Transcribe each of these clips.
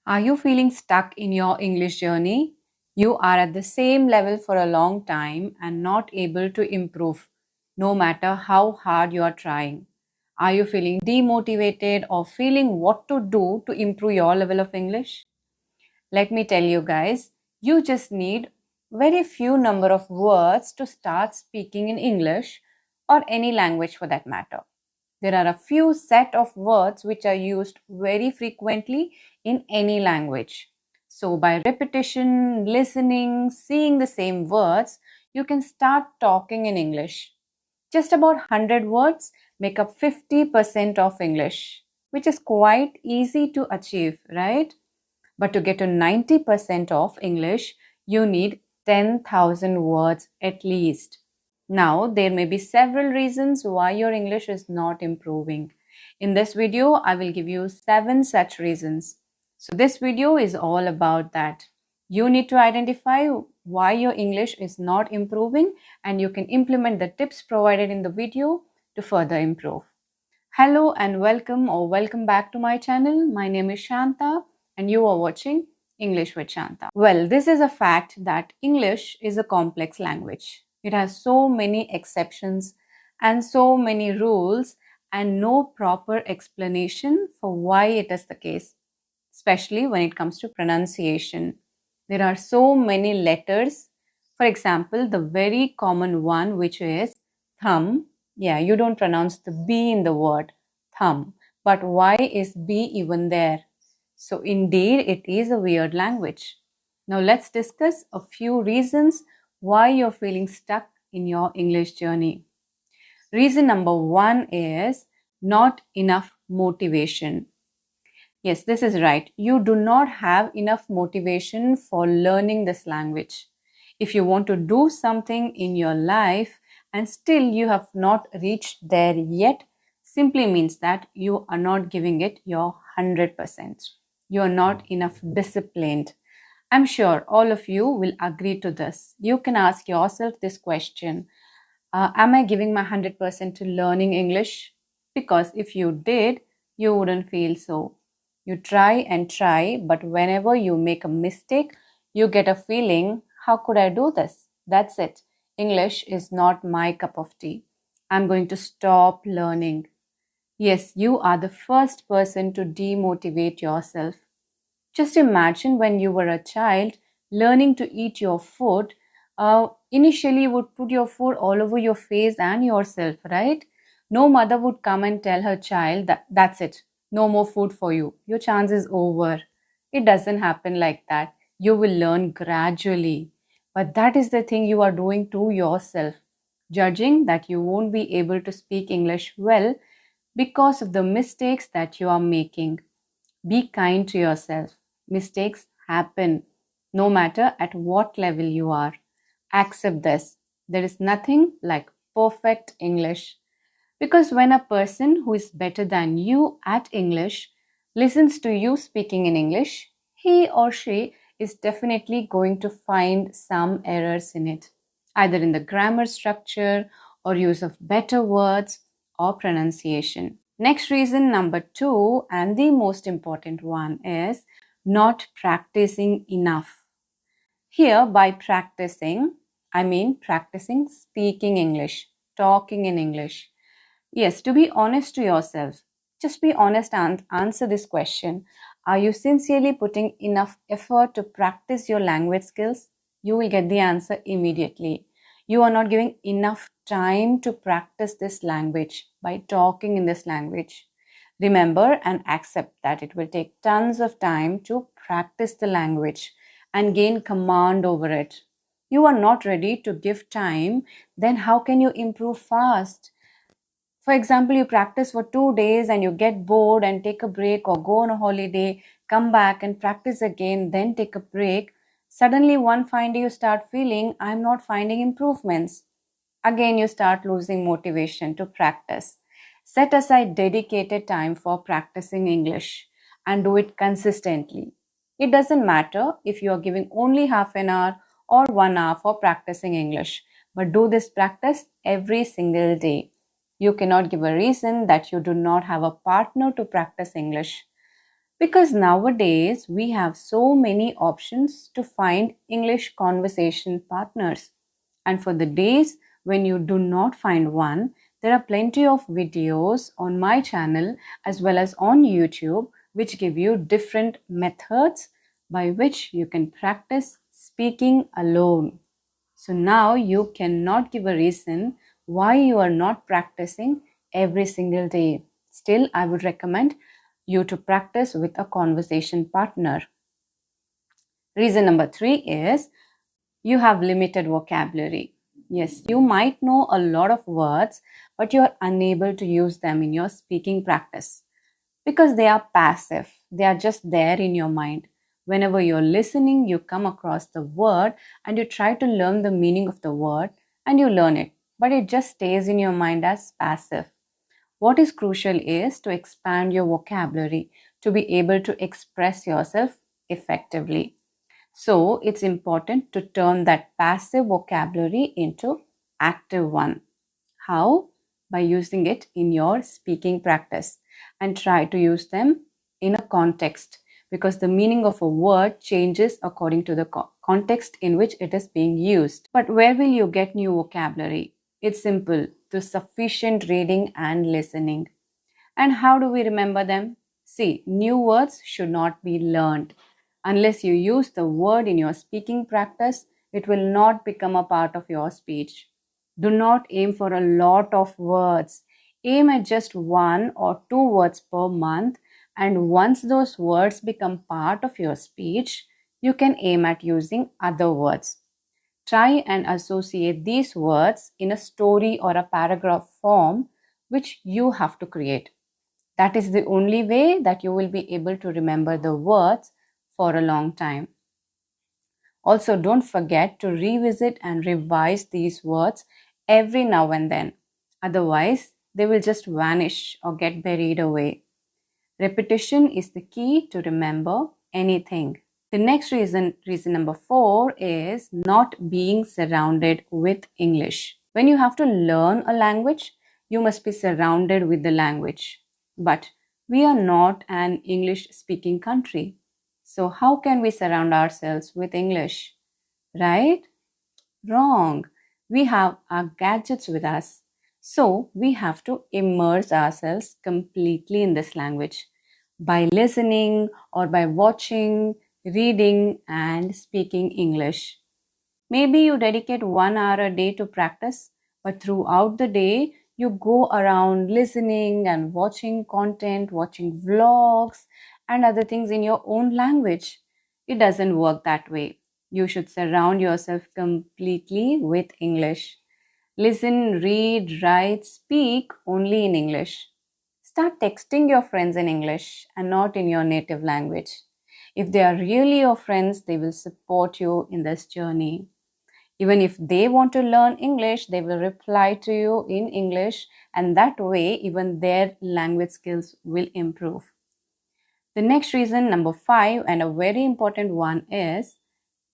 Are you feeling stuck in your English journey? You are at the same level for a long time and not able to improve, no matter how hard you are trying. Are you feeling demotivated or feeling what to do to improve your level of English? Let me tell you guys, you just need very few number of words to start speaking in English or any language for that matter. There are a few set of words which are used very frequently in any language. So by repetition, listening, seeing the same words, you can start talking in English. Just about 100 words make up 50% of English, which is quite easy to achieve, right? But to get to 90% of English, you need 10,000 words at least. Now, there may be several reasons why your English is not improving. In this video, I will give you 7 such reasons. So, this video is all about that. You need to identify why your English is not improving and you can implement the tips provided in the video to further improve. Hello and welcome back to my channel. My name is Shanta and you are watching English with Shanta. Well, this is a fact that English is a complex language. It has so many exceptions and so many rules and no proper explanation for why it is the case, especially when it comes to pronunciation. There are so many letters. For example, the very common one, which is thumb. Yeah, you don't pronounce the B in the word thumb. But why is B even there? So, indeed, it is a weird language. Now, let's discuss a few reasons why you're feeling stuck in your English journey. Reason number 1 is not enough motivation. Yes, this is right. You do not have enough motivation for learning this language. If you want to do something in your life and still you have not reached there yet, simply means that you are not giving it your 100%. You are not enough disciplined. I'm sure all of you will agree to this. You can ask yourself this question. Am I giving my 100% to learning English? Because if you did, you wouldn't feel so. You try and try, but whenever you make a mistake, you get a feeling, how could I do this? That's it. English is not my cup of tea. I'm going to stop learning. Yes, you are the first person to demotivate yourself. Just imagine when you were a child learning to eat your food. Initially, you would put your food all over your face and yourself, right? No mother would come and tell her child that that's it, no more food for you. Your chance is over. It doesn't happen like that. You will learn gradually. But that is the thing you are doing to yourself, judging that you won't be able to speak English well because of the mistakes that you are making. Be kind to yourself. Mistakes happen no matter at what level you are. Accept this. There is nothing like perfect English. Because when a person who is better than you at English listens to you speaking in English, he or she is definitely going to find some errors in it, either in the grammar structure or use of better words or pronunciation. Next reason, number 2, and the most important one, is not practicing enough. Here, by practicing, I mean practicing speaking English, talking in English. Yes, to be honest to yourself, just be honest and answer this question. Are you sincerely putting enough effort to practice your language skills? You will get the answer immediately. You are not giving enough time to practice this language by talking in this language. Remember and accept that it will take tons of time to practice the language and gain command over it. You are not ready to give time, then how can you improve fast? For example, you practice for 2 days and you get bored and take a break or go on a holiday, come back and practice again, then take a break. Suddenly, one fine day you start feeling, I'm not finding improvements. Again, you start losing motivation to practice. Set aside dedicated time for practicing English and do it consistently. It doesn't matter if you are giving only half an hour or 1 hour for practicing English, but do this practice every single day. You cannot give a reason that you do not have a partner to practice English. Because nowadays we have so many options to find English conversation partners. And for the days when you do not find one, there are plenty of videos on my channel as well as on YouTube which give you different methods by which you can practice speaking alone. So now you cannot give a reason why you are not practicing every single day. Still, I would recommend you to practice with a conversation partner. Reason number three is you have limited vocabulary. Yes, you might know a lot of words, but you are unable to use them in your speaking practice because they are passive. They are just there in your mind. Whenever you're listening, you come across the word and you try to learn the meaning of the word and you learn it, but it just stays in your mind as passive. What is crucial is to expand your vocabulary to be able to express yourself effectively. So it's important to turn that passive vocabulary into active one. How? By using it in your speaking practice and try to use them in a context because the meaning of a word changes according to the context in which it is being used. But where will you get new vocabulary? It's simple, through sufficient reading and listening. And how do we remember them? See, new words should not be learned. Unless you use the word in your speaking practice, it will not become a part of your speech. Do not aim for a lot of words. Aim at just one or two words per month, and once those words become part of your speech, you can aim at using other words. Try and associate these words in a story or a paragraph form which you have to create. That is the only way that you will be able to remember the words for a long time. Also, don't forget to revisit and revise these words every now and then. Otherwise, they will just vanish or get buried away. Repetition is the key to remember anything. The next reason number four, is not being surrounded with English. When you have to learn a language, you must be surrounded with the language. But we are not an English speaking country. So, how can we surround ourselves with English? Right? Wrong. We have our gadgets with us. So, we have to immerse ourselves completely in this language by listening or by watching, reading, and speaking English. Maybe you dedicate 1 hour a day to practice, but throughout the day, you go around listening and watching content, watching vlogs, and other things in your own language. It doesn't work that way. You should surround yourself completely with English. Listen, read, write, speak only in English. Start texting your friends in English and not in your native language. If they are really your friends, they will support you in this journey. Even if they want to learn English, they will reply to you in English, and that way, even their language skills will improve. The next reason, number five, and a very important one, is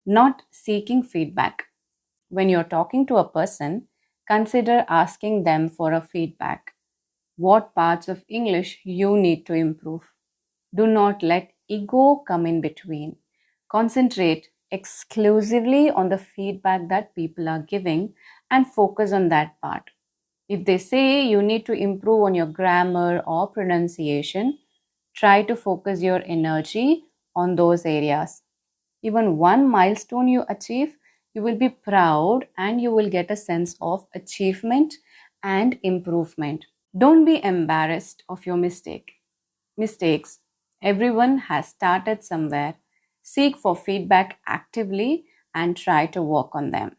not seeking feedback. When you're talking to a person, consider asking them for a feedback. What parts of English you need to improve? Do not let ego come in between. Concentrate exclusively on the feedback that people are giving and focus on that part. If they say you need to improve on your grammar or pronunciation, try to focus your energy on those areas. Even one milestone you achieve, you will be proud and you will get a sense of achievement and improvement. Don't be embarrassed of your mistakes. Everyone has started somewhere. Seek for feedback actively and try to work on them.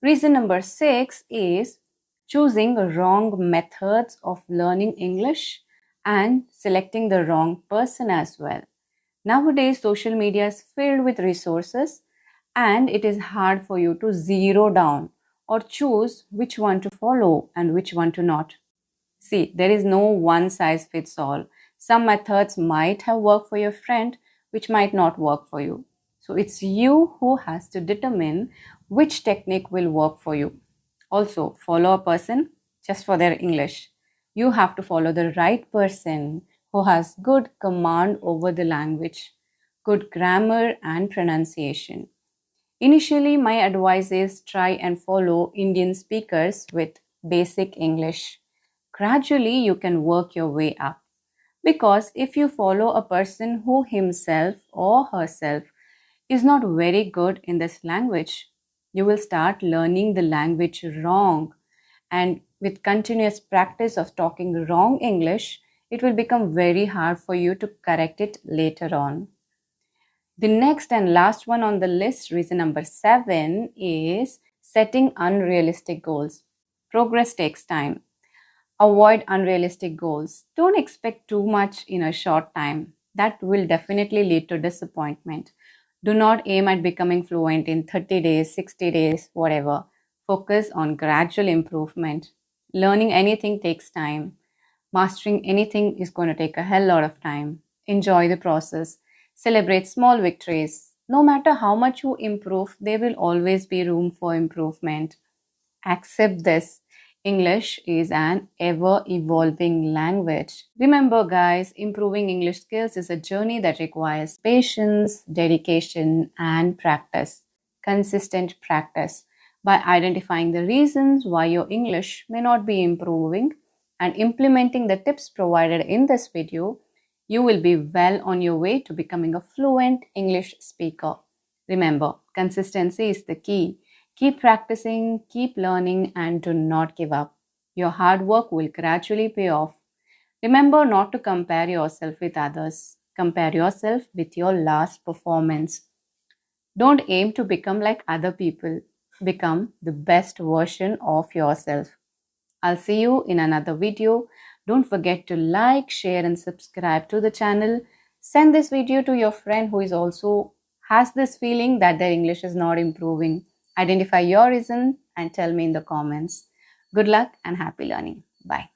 Reason number six is choosing wrong methods of learning English and selecting the wrong person as well. Nowadays, social media is filled with resources and it is hard for you to zero down or choose which one to follow and which one to not. See, there is no one size fits all. Some methods might have worked for your friend, which might not work for you. So it's you who has to determine which technique will work for you. Also, follow a person just for their English. You have to follow the right person who has good command over the language, good grammar and pronunciation. Initially, my advice is try and follow Indian speakers with basic English. Gradually, you can work your way up. Because if you follow a person who himself or herself is not very good in this language, you will start learning the language wrong. And with continuous practice of talking wrong English, it will become very hard for you to correct it later on. The next and last one on the list, reason number 7, is setting unrealistic goals. Progress takes time. Avoid unrealistic goals. Don't expect too much in a short time. That will definitely lead to disappointment. Do not aim at becoming fluent in 30 days, 60 days, whatever. Focus on gradual improvement. Learning anything takes time. Mastering anything is going to take a hell lot of time. Enjoy the process. Celebrate small victories. No matter how much you improve, there will always be room for improvement. Accept this. English is an ever evolving language. Remember, guys, improving English skills is a journey that requires patience, dedication, and practice. Consistent practice. By identifying the reasons why your English may not be improving and implementing the tips provided in this video, you will be well on your way to becoming a fluent English speaker. Remember, consistency is the key. Keep practicing, keep learning, and do not give up. Your hard work will gradually pay off. Remember not to compare yourself with others. Compare yourself with your last performance. Don't aim to become like other people. Become the best version of yourself. I'll see you in another video. Don't forget to like, share, and subscribe to the channel. Send this video to your friend who is also has this feeling that their English is not improving. Identify your reason and tell me in the comments. Good luck and happy learning. Bye.